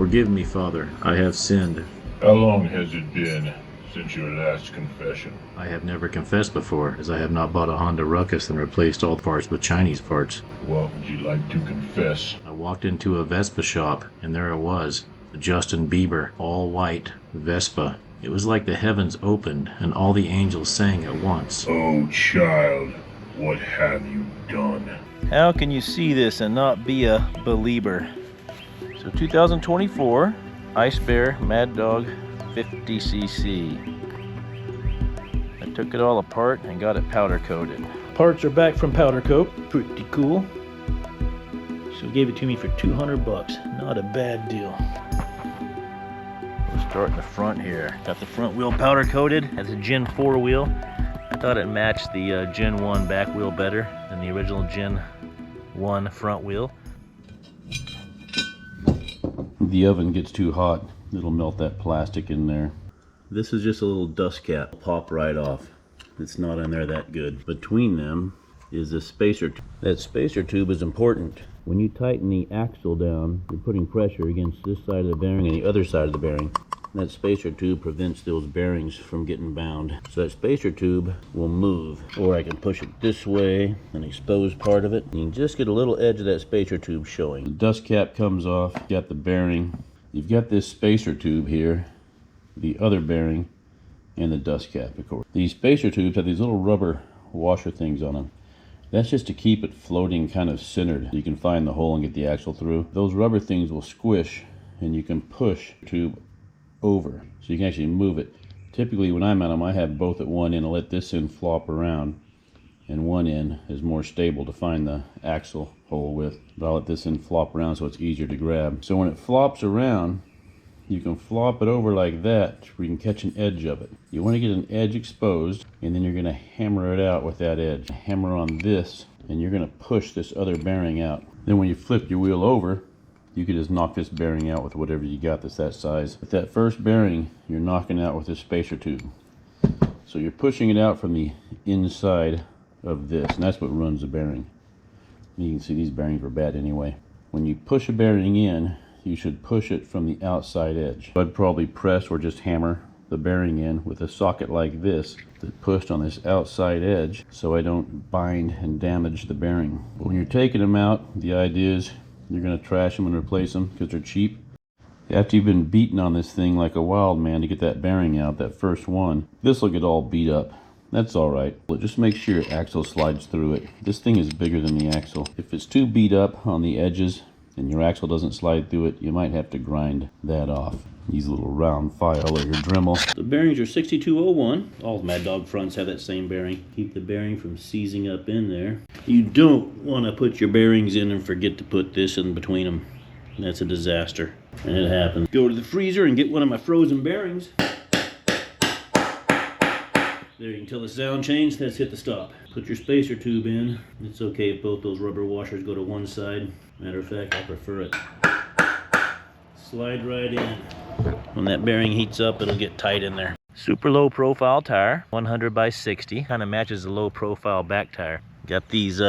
Forgive me, Father, I have sinned. How long has it been since your last confession? I have never confessed before, as I have not bought a Honda Ruckus and replaced all parts with Chinese parts. What would you like to confess? I walked into a Vespa shop, and there it was, the Justin Bieber, all white, Vespa. It was like the heavens opened, and all the angels sang at once. Oh, child, what have you done? How can you see this and not be a believer? So 2024 Ice Bear Maddog 50cc. I took it all apart and got it powder coated. Parts are back from powder coat. Pretty cool. So gave it to me for 200 bucks. Not a bad deal. We'll start in the front here. Got the front wheel powder coated. Has a Gen 4 wheel. I thought it matched the Gen 1 back wheel better than the original Gen 1 front wheel. The oven gets too hot, it'll melt that plastic in there. This is just a little dust cap, pop right off. It's not in there that good. Between them is a spacer tube. That spacer tube is important. When you tighten the axle down, you're putting pressure against this side of the bearing and the other side of the bearing. That spacer tube prevents those bearings from getting bound. So that spacer tube will move. Or I can push it this way and expose part of it. You can just get a little edge of that spacer tube showing. The dust cap comes off, you got the bearing. You've got this spacer tube here, the other bearing, and the dust cap, of course. These spacer tubes have these little rubber washer things on them. That's just to keep it floating kind of centered. You can find the hole and get the axle through. Those rubber things will squish and you can push the tube over, so you can actually move it. Typically when I mount them, I have both at one end. I let this end flop around, and one end is more stable to find the axle hole with. But I'll let this end flop around so it's easier to grab. So when it flops around, you can flop it over like that where you can catch an edge of it. You want to get an edge exposed, and then you're going to hammer it out with that edge. Hammer on this, and you're going to push this other bearing out. Then when you flip your wheel over, you could just knock this bearing out with whatever you got that's that size. With that first bearing, you're knocking out with this spacer tube. So you're pushing it out from the inside of this, and that's what runs the bearing. You can see these bearings were bad anyway. When you push a bearing in, you should push it from the outside edge. I'd probably press or just hammer the bearing in with a socket like this that pushed on this outside edge so I don't bind and damage the bearing. But when you're taking them out, the idea is you're going to trash them and replace them because they're cheap. After you've been beating on this thing like a wild man to get that bearing out, that first one, this will get all beat up. That's alright. But just make sure your axle slides through it. This thing is bigger than the axle. If it's too beat up on the edges and your axle doesn't slide through it, you might have to grind that off. Use a little round file or your Dremel. The bearings are 6201. All Maddog fronts have that same bearing. Keep the bearing from seizing up in there. You don't want to put your bearings in and forget to put this in between them. That's a disaster. And it happens. Go to the freezer and get one of my frozen bearings. There, you can tell the sound change. Let's hit the stop. Put your spacer tube in. It's okay if both those rubber washers go to one side. Matter of fact, I prefer it. Slide right in. When that bearing heats up, it'll get tight in there. Super low profile tire, 100 by 60. Kind of matches the low profile back tire. Got these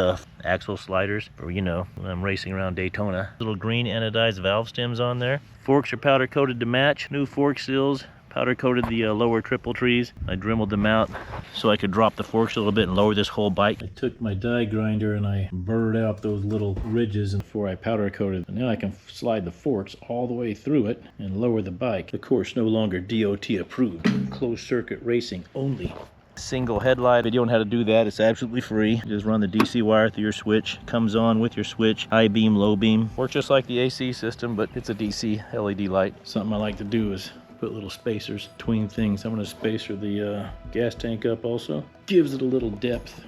axle sliders for, you know, when I'm racing around Daytona. Little green anodized valve stems on there. Forks are powder coated to match. New fork seals. Powder coated the lower triple trees. I dremeled them out so I could drop the forks a little bit and lower this whole bike. I took my die grinder and I burred out those little ridges before I powder coated. And now I can slide the forks all the way through it and lower the bike. Of course, no longer DOT approved. Closed circuit racing only. Single headlight video on how to do that. It's absolutely free. Just run the DC wire through your switch. Comes on with your switch. High beam, low beam. Works just like the AC system, but it's a DC LED light. Something I like to do is put little spacers between things. I'm going to spacer the gas tank up also. Gives it a little depth.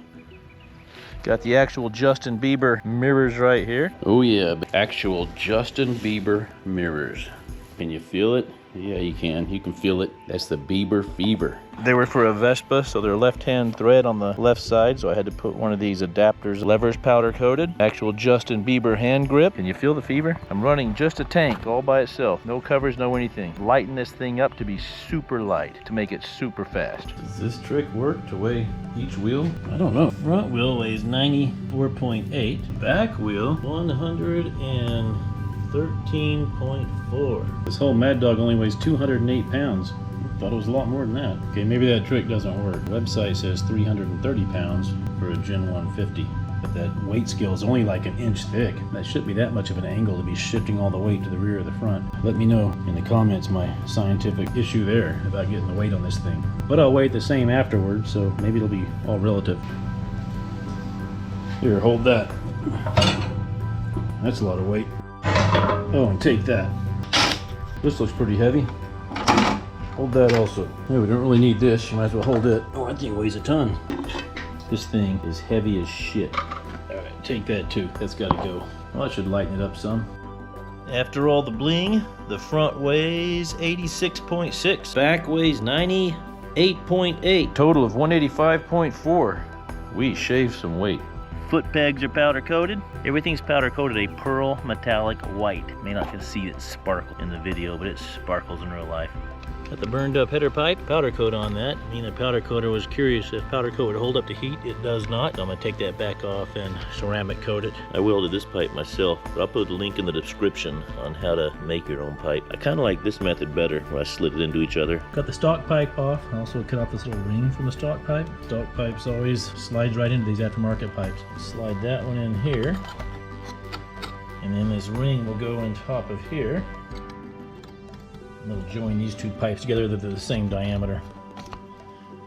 Got the actual Justin Bieber mirrors right here. Oh yeah, actual Justin Bieber mirrors. Can you feel it? Yeah, you can. You can feel it. That's the Bieber fever. They were for a Vespa, so they're left-hand thread on the left side, so I had to put one of these adapters, levers powder coated. Actual Justin Bieber hand grip. Can you feel the fever? I'm running just a tank all by itself. No covers, no anything. Lighten this thing up to be super light, to make it super fast. Does this trick work to weigh each wheel? I don't know. Front wheel weighs 94.8. Back wheel, 130. 13.4. This whole Maddog only weighs 208 pounds. Thought it was a lot more than that. Okay, maybe that trick doesn't work. The website says 330 pounds for a Gen 150. But that weight scale is only like an inch thick. That shouldn't be that much of an angle to be shifting all the weight to the rear or the front. Let me know in the comments my scientific issue there about getting the weight on this thing. But I'll weigh it the same afterwards, so maybe it'll be all relative. Here, hold that. That's a lot of weight. Oh, and take that. This looks pretty heavy. Hold that also. Yeah, we don't really need this. You might as well hold it. Oh, that thing weighs a ton. This thing is heavy as shit. Alright, take that too. That's gotta go. Well, that should lighten it up some. After all the bling, the front weighs 86.6. Back weighs 98.8. Total of 185.4. We shaved some weight. Foot pegs are powder coated. Everything's powder coated a pearl metallic white. You may not can see it sparkle in the video, but it sparkles in real life. Got the burned up header pipe, powder coat on that. I mean, the powder coater was curious if powder coat would hold up to heat. It does not. So I'm gonna take that back off and ceramic coat it. I welded this pipe myself, but I'll put a link in the description on how to make your own pipe. I kind of like this method better, where I slid it into each other. Got the stock pipe off. I also cut off this little ring from the stock pipe. Stock pipes always slides right into these aftermarket pipes. Slide that one in here. And then this ring will go on top of here. And it'll join these two pipes together that they're the same diameter,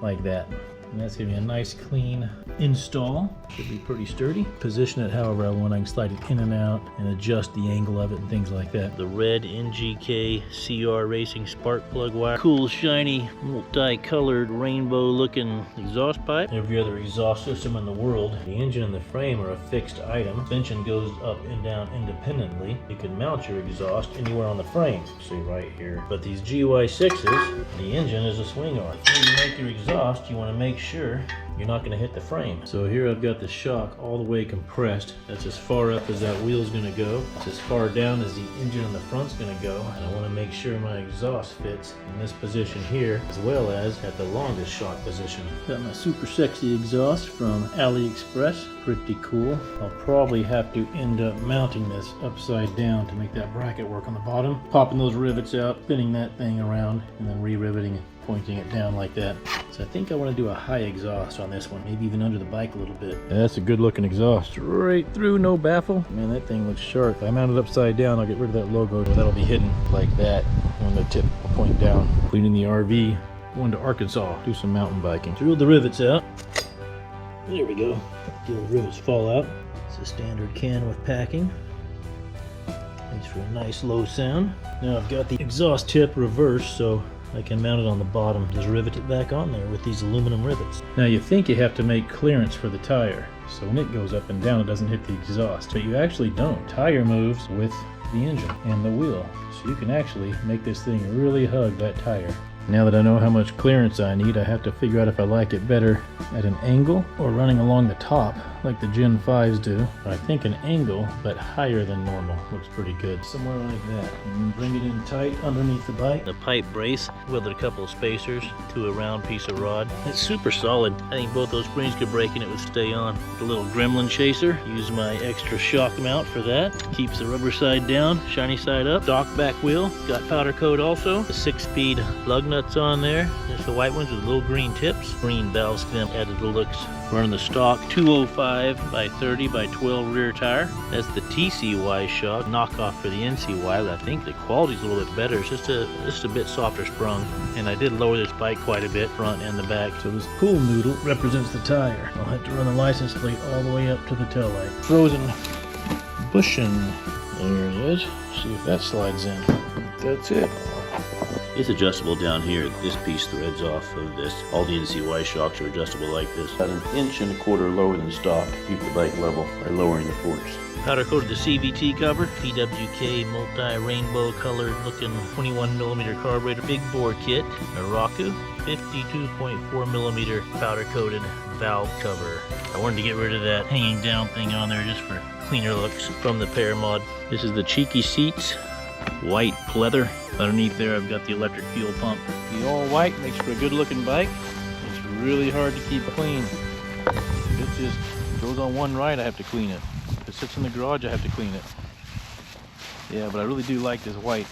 like that. And that's gonna be a nice clean install. Should be pretty sturdy. Position it however I want. I can slide it in and out and adjust the angle of it and things like that. The red NGK CR Racing spark plug wire. Cool, shiny, multi-colored, rainbow-looking exhaust pipe. Every other exhaust system in the world, the engine and the frame are a fixed item. Suspension goes up and down independently. You can mount your exhaust anywhere on the frame. See right here. But these GY6s, the engine is a swing arm. When you make your exhaust, you want to make sure you're not going to hit the frame. So here I've got the shock all the way compressed. That's as far up as that wheel's going to go. It's as far down as the engine on the front's going to go. And I want to make sure my exhaust fits in this position here, as well as at the longest shock position. Got my super sexy exhaust from AliExpress. Pretty cool. I'll probably have to end up mounting this upside down to make that bracket work on the bottom. Popping those rivets out, spinning that thing around, and then re-riveting it, pointing it down like that. So I think I want to do a high exhaust on this one, maybe even under the bike a little bit. Yeah, that's a good looking exhaust. Right through, no baffle. Man, that thing looks sharp. If I mount it upside down, I'll get rid of that logo. That'll be hidden like that when the tip will point down. Cleaning the RV, going to Arkansas, do some mountain biking. Drill the rivets out. There we go. The rivets fall out. It's a standard can with packing. Makes for a nice low sound. Now I've got the exhaust tip reversed, so I can mount it on the bottom. Just rivet it back on there with these aluminum rivets. Now you think you have to make clearance for the tire, so when it goes up and down it doesn't hit the exhaust, but you actually don't. Tire moves with the engine and the wheel, so you can actually make this thing really hug that tire. Now that I know how much clearance I need, I have to figure out if I like it better at an angle or running along the top like the Gen 5s do. I think an angle, but higher than normal, looks pretty good. Somewhere like that. And then bring it in tight underneath the bike. The pipe brace, welded a couple of spacers to a round piece of rod. It's super solid. I think both those springs could break and it would stay on. The little gremlin chaser, use my extra shock mount for that. Keeps the rubber side down, shiny side up. Stock back wheel, got powder coat also. The 6-speed lug nuts on there. There's the white ones with little green tips. Green valve stem added the looks. Running the stock 205 by 30 by 12 rear tire. That's the TCY shock, knockoff for the NCY, but I think the quality's a little bit better. It's just a bit softer sprung. And I did lower this bike quite a bit, front and the back. So this pool noodle represents the tire. I'll have to run the license plate all the way up to the taillight. Frozen bushing. There it is. See if that slides in. That's it. It's adjustable down here. This piece threads off of this. All the NCY shocks are adjustable like this. About 1.25 inches lower than stock. Keep the bike level by lowering the forks. Powder coated the CVT cover. PWK multi-rainbow colored looking 21mm carburetor. Big bore kit. A Ruckus 52.4mm powder coated valve cover. I wanted to get rid of that hanging down thing on there just for cleaner looks from the Pair Mod. This is the cheeky seats. White pleather. Underneath there I've got the electric fuel pump. The all white makes for a good looking bike. It's really hard to keep clean. If it just goes on one ride, I have to clean it. If it sits in the garage, I have to clean it. Yeah, but I really do like this white.